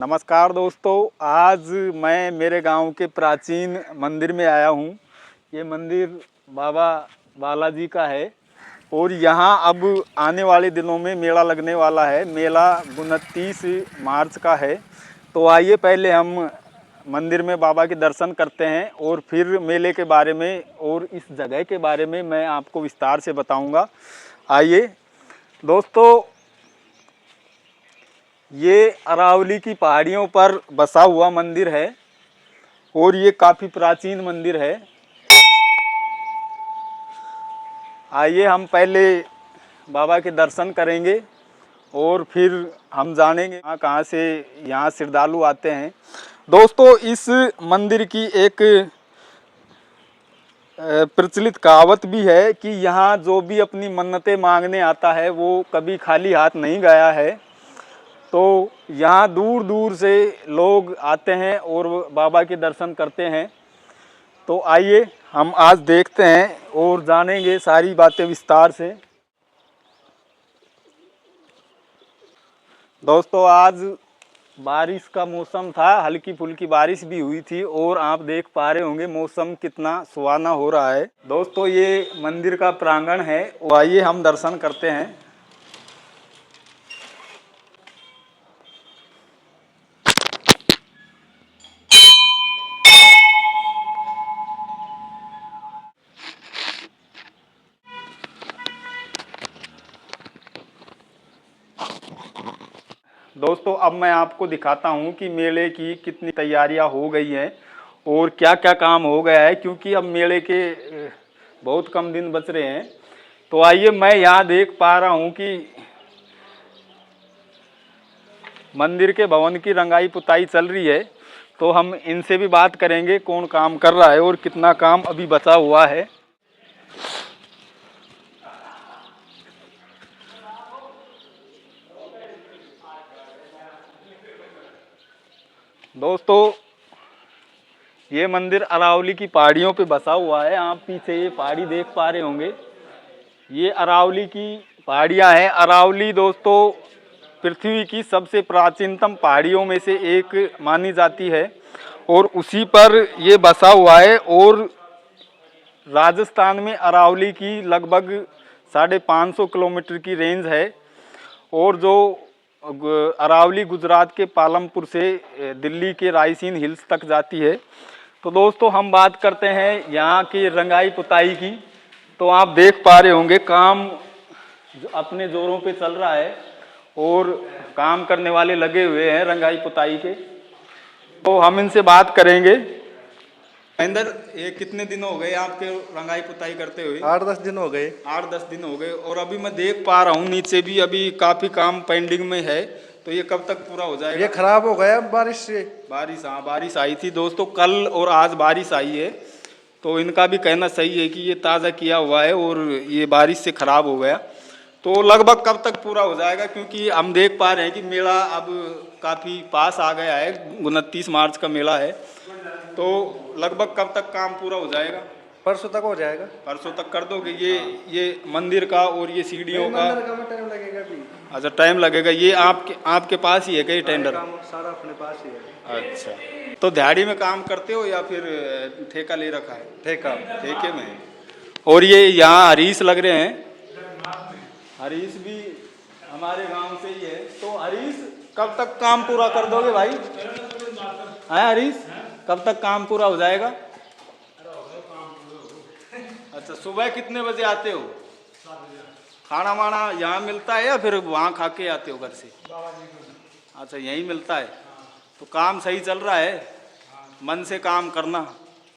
नमस्कार दोस्तों, आज मैं मेरे गांव के प्राचीन मंदिर में आया हूं। ये मंदिर बाबा बालाजी का है और यहां अब आने वाले दिनों में मेला लगने वाला है। मेला 29 मार्च का है। तो आइए पहले हम मंदिर में बाबा के दर्शन करते हैं और फिर मेले के बारे में और इस जगह के बारे में मैं आपको विस्तार से बताऊंगा। आइए दोस्तों, ये अरावली की पहाड़ियों पर बसा हुआ मंदिर है और ये काफ़ी प्राचीन मंदिर है। आइए हम पहले बाबा के दर्शन करेंगे और फिर हम जानेंगे कहाँ से यहाँ श्रद्धालु आते हैं। दोस्तों, इस मंदिर की एक प्रचलित कहावत भी है कि यहाँ जो भी अपनी मन्नतें मांगने आता है वो कभी खाली हाथ नहीं गया है। तो यहाँ दूर दूर से लोग आते हैं और बाबा के दर्शन करते हैं। तो आइए हम आज देखते हैं और जानेंगे सारी बातें विस्तार से। दोस्तों, आज बारिश का मौसम था, हल्की फुल्की बारिश भी हुई थी और आप देख पा रहे होंगे मौसम कितना सुहाना हो रहा है। दोस्तों, ये मंदिर का प्रांगण है, आइए हम दर्शन करते हैं। दोस्तों, अब मैं आपको दिखाता हूँ कि मेले की कितनी तैयारियाँ हो गई हैं और क्या क्या काम हो गया है, क्योंकि अब मेले के बहुत कम दिन बच रहे हैं। तो आइए, मैं यहाँ देख पा रहा हूँ कि मंदिर के भवन की रंगाई पुताई चल रही है। तो हम इनसे भी बात करेंगे कौन काम कर रहा है और कितना काम अभी बचा हुआ है। दोस्तों, ये मंदिर अरावली की पहाड़ियों पे बसा हुआ है। आप पीछे ये पहाड़ी देख पा रहे होंगे, ये अरावली की पहाड़ियाँ हैं। अरावली दोस्तों पृथ्वी की सबसे प्राचीनतम पहाड़ियों में से एक मानी जाती है और उसी पर ये बसा हुआ है। और राजस्थान में अरावली की लगभग 550 किलोमीटर की रेंज है और जो अरावली गुजरात के पालमपुर से दिल्ली के रायसीन हिल्स तक जाती है। तो दोस्तों, हम बात करते हैं यहाँ की रंगाई पुताई की। तो आप देख पा रहे होंगे काम अपने जोरों पे चल रहा है और काम करने वाले लगे हुए हैं रंगाई पुताई के। तो हम इनसे बात करेंगे। महेंद्र, ये कितने दिन हो गए आपके रंगाई पुताई करते हुए? 8-10 दिन हो गए। 8-10 दिन हो गए और अभी मैं देख पा रहा हूँ नीचे भी अभी काफी काम पेंडिंग में है। तो ये कब तक पूरा हो जाएगा? ये खराब हो गया बारिश से। बारिश आई थी दोस्तों, कल और आज बारिश आई है। तो इनका भी कहना सही है कि ये ताज़ा किया हुआ है और ये बारिश से खराब हो गया। तो लगभग कब तक पूरा हो जाएगा, क्योंकि हम देख पा रहे हैं कि मेला अब काफ़ी पास आ गया है। 29 मार्च का मेला है। तो लगभग कब तक काम पूरा हो जाएगा? परसों तक हो जाएगा। परसों तक कर दोगे? ये मंदिर का और ये सीढ़ियों का टाइम लगेगा भी। अच्छा, टाइम लगेगा। ये आपके पास ही है क्या टेंडर? काम सारा अपने पास ही है। अच्छा, तो दिहाड़ी में काम करते हो या फिर ठेका ले रखा है? ठेके में। और ये यहाँ हरीश लग रहे हैं। हरीश भी हमारे गांव से ही है। तो हरीश, कब तक काम पूरा कर दोगे भाई? है हरीश, कब तक काम पूरा हो जाएगा? अच्छा, सुबह कितने बजे आते हो? खाना वाना यहाँ मिलता है या फिर वहाँ खा के आते हो घर से? अच्छा, यहीं मिलता है। तो काम सही चल रहा है, मन से काम करना।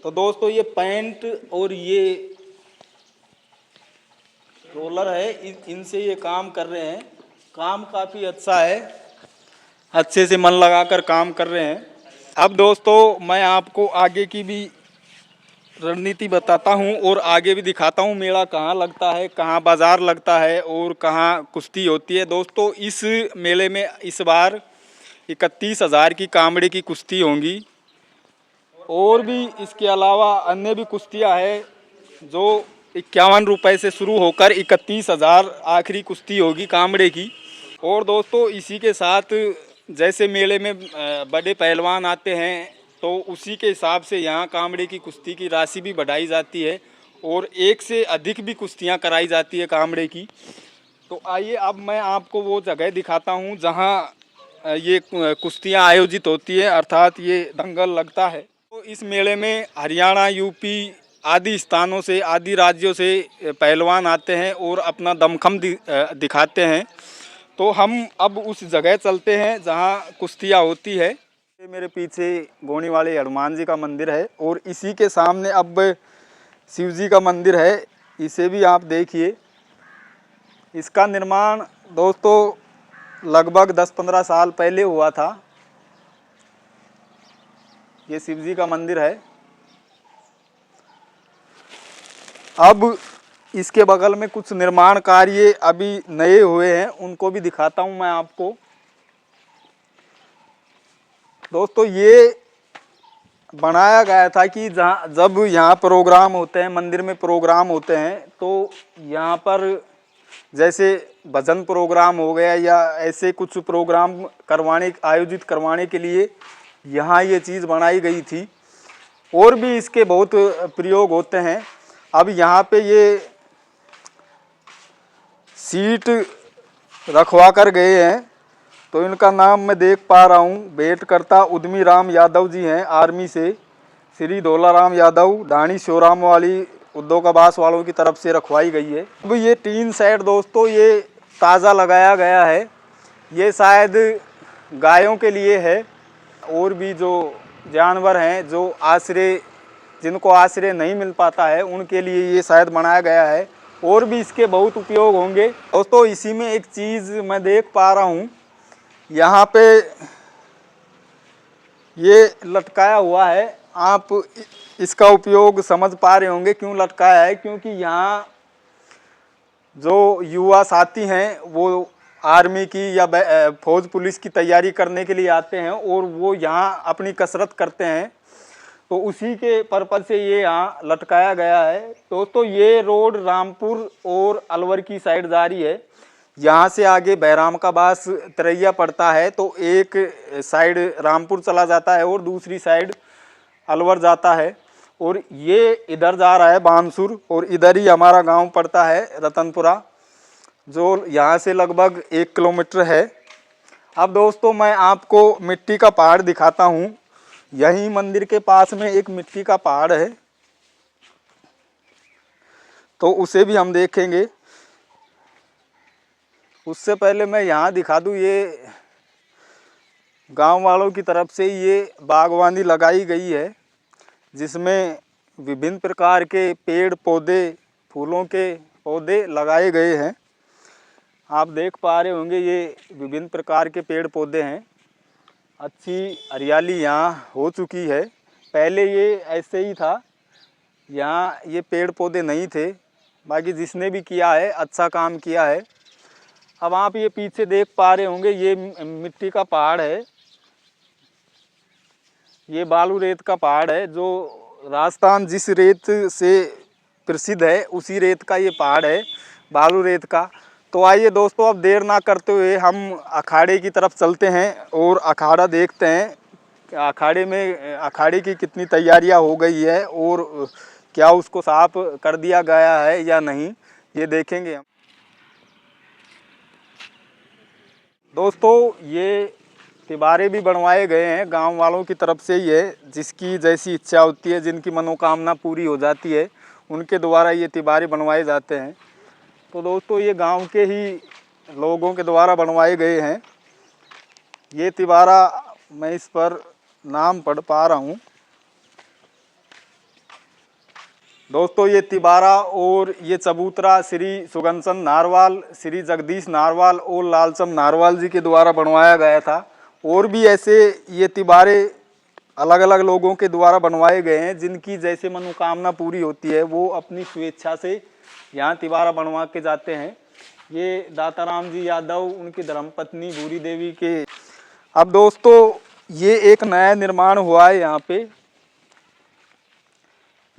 तो दोस्तों, ये पेंट और ये रोलर है, इनसे ये काम कर रहे हैं। काम काफ़ी अच्छा है, अच्छे से मन लगाकर काम कर रहे हैं। अब दोस्तों, मैं आपको आगे की भी रणनीति बताता हूँ और आगे भी दिखाता हूँ मेला कहाँ लगता है, कहाँ बाज़ार लगता है और कहाँ कुश्ती होती है। दोस्तों, इस मेले में इस बार 31,000 की कांबड़े की कुश्ती होंगी और भी इसके अलावा अन्य भी कुश्तियाँ हैं जो 51 रुपये से शुरू होकर 31,000 आखिरी कुश्ती होगी कांबड़े की। और दोस्तों, इसी के साथ जैसे मेले में बड़े पहलवान आते हैं तो उसी के हिसाब से यहाँ कांवड़े की कुश्ती की राशि भी बढ़ाई जाती है और एक से अधिक भी कुश्तियाँ कराई जाती है कांवड़े की। तो आइए अब मैं आपको वो जगह दिखाता हूँ जहाँ ये कुश्तियाँ आयोजित होती है, अर्थात ये दंगल लगता है। तो इस मेले में हरियाणा, यूपी आदि स्थानों से, आदि राज्यों से पहलवान आते हैं और अपना दमखम दिखाते हैं। तो हम अब उस जगह चलते हैं जहाँ कुश्तियाँ होती है। ये मेरे पीछे गोनी वाले हनुमान जी का मंदिर है और इसी के सामने अब शिव जी का मंदिर है। इसे भी आप देखिए। इसका निर्माण दोस्तों लगभग 10-15 साल पहले हुआ था। ये शिव जी का मंदिर है। अब इसके बगल में कुछ निर्माण कार्य अभी नए हुए हैं, उनको भी दिखाता हूं मैं आपको। दोस्तों ये बनाया गया था कि जब यहाँ प्रोग्राम होते हैं, मंदिर में प्रोग्राम होते हैं, तो यहाँ पर जैसे भजन प्रोग्राम हो गया या ऐसे कुछ प्रोग्राम आयोजित करवाने के लिए यहाँ ये चीज़ बनाई गई थी। और भी इसके बहुत प्रयोग होते हैं। अब यहाँ पे ये सीट रखवा कर गए हैं, तो इनका नाम मैं देख पा रहा हूँ, भेंटकर्ता उद्यमी राम यादव जी हैं, आर्मी से। श्री धोला राम यादव, ढाणी श्योराम वाली उद्योगावास वालों की तरफ से रखवाई गई है। अब ये टीन सेट दोस्तों ये ताज़ा लगाया गया है। ये शायद गायों के लिए है और भी जो जानवर हैं जो जिनको आश्रय नहीं मिल पाता है उनके लिए ये शायद बनाया गया है। और भी इसके बहुत उपयोग होंगे दोस्तों। इसी में एक चीज़ मैं देख पा रहा हूँ, यहाँ पे ये लटकाया हुआ है। आप इसका उपयोग समझ पा रहे होंगे क्यों लटकाया है, क्योंकि यहाँ जो युवा साथी हैं वो आर्मी की या फौज पुलिस की तैयारी करने के लिए आते हैं और वो यहाँ अपनी कसरत करते हैं, तो उसी के पर्पज़ से ये यहाँ लटकाया गया है। दोस्तों ये रोड रामपुर और अलवर की साइड जा रही है। यहाँ से आगे बहराम का बास तरैया पड़ता है, तो एक साइड रामपुर चला जाता है और दूसरी साइड अलवर जाता है। और ये इधर जा रहा है बानसूर, और इधर ही हमारा गांव पड़ता है रतनपुरा, जो यहाँ से लगभग 1 किलोमीटर है। अब दोस्तों मैं आपको मिट्टी का पहाड़ दिखाता हूँ। यहीं मंदिर के पास में एक मिट्टी का पहाड़ है, तो उसे भी हम देखेंगे। उससे पहले मैं यहाँ दिखा दूँ, ये गांव वालों की तरफ से ये बागवानी लगाई गई है, जिसमें विभिन्न प्रकार के पेड़ पौधे, फूलों के पौधे लगाए गए हैं। आप देख पा रहे होंगे ये विभिन्न प्रकार के पेड़ पौधे हैं। अच्छी हरियाली यहाँ हो चुकी है। पहले ये ऐसे ही था, यहाँ ये पेड़ पौधे नहीं थे। बाकी जिसने भी किया है अच्छा काम किया है। अब आप ये पीछे देख पा रहे होंगे, ये मिट्टी का पहाड़ है। ये बालू रेत का पहाड़ है, जो राजस्थान जिस रेत से प्रसिद्ध है उसी रेत का ये पहाड़ है, बालू रेत का। तो आइए दोस्तों अब देर ना करते हुए हम अखाड़े की तरफ चलते हैं और अखाड़ा देखते हैं। अखाड़े की कितनी तैयारियां हो गई है और क्या उसको साफ कर दिया गया है या नहीं, ये देखेंगे हम। दोस्तों ये तिबारे भी बनवाए गए हैं गांव वालों की तरफ से ही है, जिसकी जैसी इच्छा होती है, जिनकी मनोकामना पूरी हो जाती है, उनके द्वारा ये तिबारे बनवाए जाते हैं। तो दोस्तों ये गांव के ही लोगों के द्वारा बनवाए गए हैं। ये तिबारा मैं इस पर नाम पढ़ पा रहा हूँ। दोस्तों ये तिबारा और ये चबूतरा श्री सुगनचंद नारवाल, श्री जगदीश नारवाल और लालचंद नारवाल जी के द्वारा बनवाया गया था। और भी ऐसे ये तिबारे अलग अलग लोगों के द्वारा बनवाए गए हैं, जिनकी जैसे मनोकामना पूरी होती है वो अपनी स्वेच्छा से यहाँ तिबारा बनवा के जाते हैं। ये दाताराम जी यादव, उनकी धर्मपत्नी भूरी देवी के। अब दोस्तों ये एक नया निर्माण हुआ है यहाँ पे।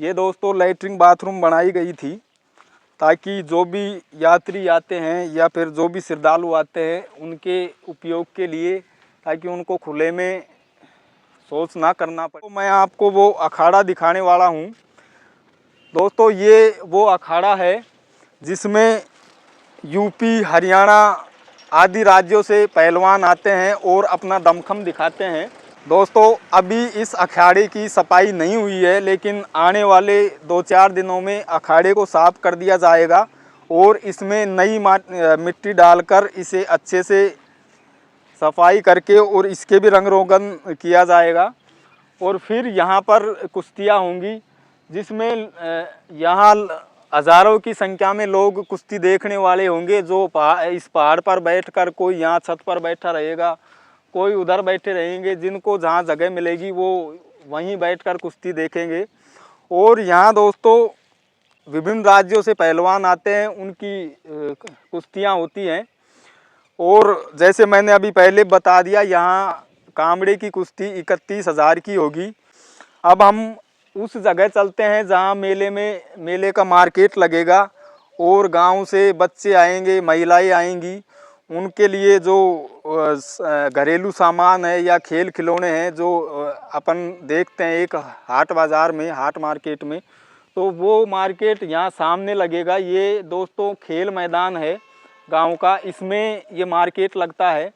ये दोस्तों लैट्रिन बाथरूम बनाई गई थी, ताकि जो भी यात्री आते हैं या फिर जो भी श्रद्धालु आते हैं उनके उपयोग के लिए ताकि उनको खुले में शौच ना करना पड़े। तो मैं आपको वो अखाड़ा दिखाने वाला हूँ दोस्तों। ये वो अखाड़ा है जिसमें यूपी, हरियाणा आदि राज्यों से पहलवान आते हैं और अपना दमखम दिखाते हैं। दोस्तों अभी इस अखाड़े की सफाई नहीं हुई है, लेकिन आने वाले 2-4 दिनों में अखाड़े को साफ कर दिया जाएगा और इसमें नई मिट्टी डालकर इसे अच्छे से सफाई करके और इसके भी रंग रोगन किया जाएगा। और फिर यहाँ पर कुश्तियाँ होंगी जिसमें यहाँ हज़ारों की संख्या में लोग कुश्ती देखने वाले होंगे। जो इस पहाड़ पर बैठकर, कोई यहाँ छत पर बैठा रहेगा, कोई उधर बैठे रहेंगे, जिनको जहाँ जगह मिलेगी वो वहीं बैठकर कुश्ती देखेंगे। और यहाँ दोस्तों विभिन्न राज्यों से पहलवान आते हैं, उनकी कुश्तियाँ होती हैं। और जैसे मैंने अभी पहले बता दिया, यहाँ कांबड़े की कुश्ती 31,000 की होगी। अब हम उस जगह चलते हैं जहाँ मेले का मार्केट लगेगा और गांव से बच्चे आएंगे, महिलाएं आएंगी। उनके लिए जो घरेलू सामान है या खेल खिलौने हैं जो अपन देखते हैं एक हाट बाज़ार में, हाट मार्केट में, तो वो मार्केट यहाँ सामने लगेगा। ये दोस्तों खेल मैदान है गांव का, इसमें ये मार्केट लगता है।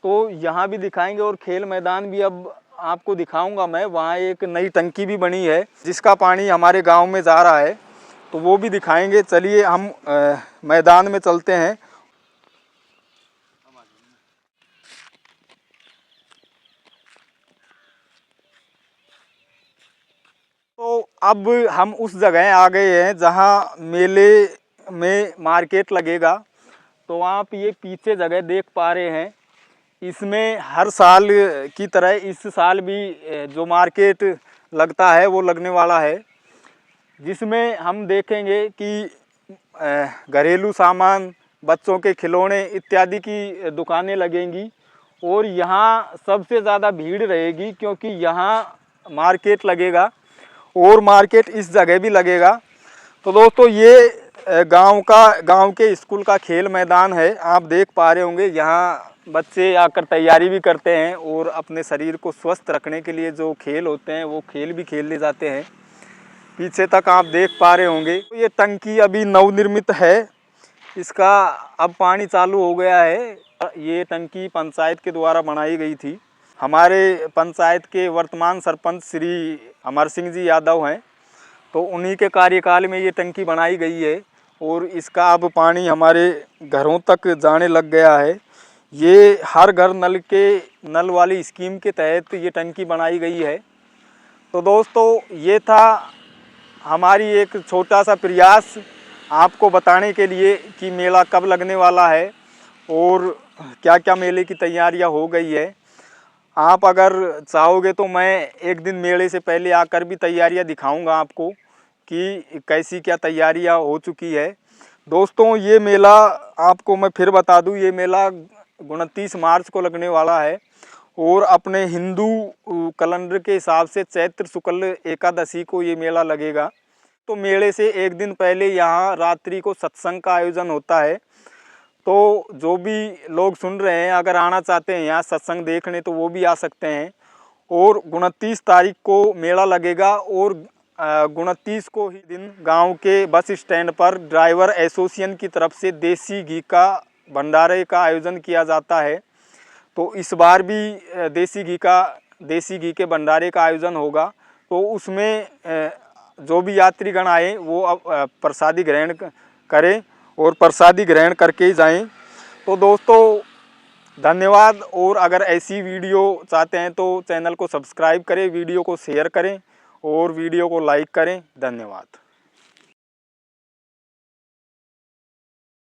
तो यहाँ भी दिखाएंगे और खेल मैदान भी अब आपको दिखाऊंगा मैं। वहाँ एक नई टंकी भी बनी है जिसका पानी हमारे गांव में जा रहा है, तो वो भी दिखाएंगे। चलिए हम मैदान में चलते हैं। तो अब हम उस जगह आ गए हैं जहाँ मेले में मार्केट लगेगा। तो आप ये पीछे जगह देख पा रहे हैं, इसमें हर साल की तरह इस साल भी जो मार्केट लगता है वो लगने वाला है, जिसमें हम देखेंगे कि घरेलू सामान, बच्चों के खिलौने इत्यादि की दुकानें लगेंगी। और यहाँ सबसे ज़्यादा भीड़ रहेगी क्योंकि यहाँ मार्केट लगेगा और मार्केट इस जगह भी लगेगा। तो दोस्तों ये गांव के स्कूल का खेल मैदान है, आप देख पा रहे होंगे। यहाँ बच्चे आकर तैयारी भी करते हैं और अपने शरीर को स्वस्थ रखने के लिए जो खेल होते हैं वो खेल भी खेलने जाते हैं। पीछे तक आप देख पा रहे होंगे। तो ये टंकी अभी नवनिर्मित है, इसका अब पानी चालू हो गया है। ये टंकी पंचायत के द्वारा बनाई गई थी। हमारे पंचायत के वर्तमान सरपंच श्री अमर सिंह जी यादव हैं, तो उन्हीं के कार्यकाल में ये टंकी बनाई गई है और इसका अब पानी हमारे घरों तक जाने लग गया है। ये हर घर नल वाली स्कीम के तहत ये टंकी बनाई गई है। तो दोस्तों ये था हमारी एक छोटा सा प्रयास आपको बताने के लिए कि मेला कब लगने वाला है और क्या क्या मेले की तैयारियां हो गई है। आप अगर चाहोगे तो मैं एक दिन मेले से पहले आकर भी तैयारियां दिखाऊंगा आपको कि कैसी क्या तैयारियां हो चुकी है। दोस्तों ये मेला आपको मैं फिर बता दूं, ये मेला 29 मार्च को लगने वाला है और अपने हिंदू कैलेंडर के हिसाब से चैत्र शुक्ल एकादशी को ये मेला लगेगा। तो मेले से एक दिन पहले यहाँ रात्रि को सत्संग का आयोजन होता है। तो जो भी लोग सुन रहे हैं, अगर आना चाहते हैं यहाँ सत्संग देखने तो वो भी आ सकते हैं। और 29 तारीख को मेला लगेगा और 29 को ही दिन गांव के बस स्टैंड पर ड्राइवर एसोसिएशन की तरफ से देसी घी का भंडारे का आयोजन किया जाता है। तो इस बार भी देसी घी के भंडारे का आयोजन होगा। तो उसमें जो भी यात्रीगण आए वो प्रसादी ग्रहण करें और प्रसादी ग्रहण करके ही जाएं। तो दोस्तों धन्यवाद। और अगर ऐसी वीडियो चाहते हैं तो चैनल को सब्सक्राइब करें, वीडियो को शेयर करें और वीडियो को लाइक करें। धन्यवाद।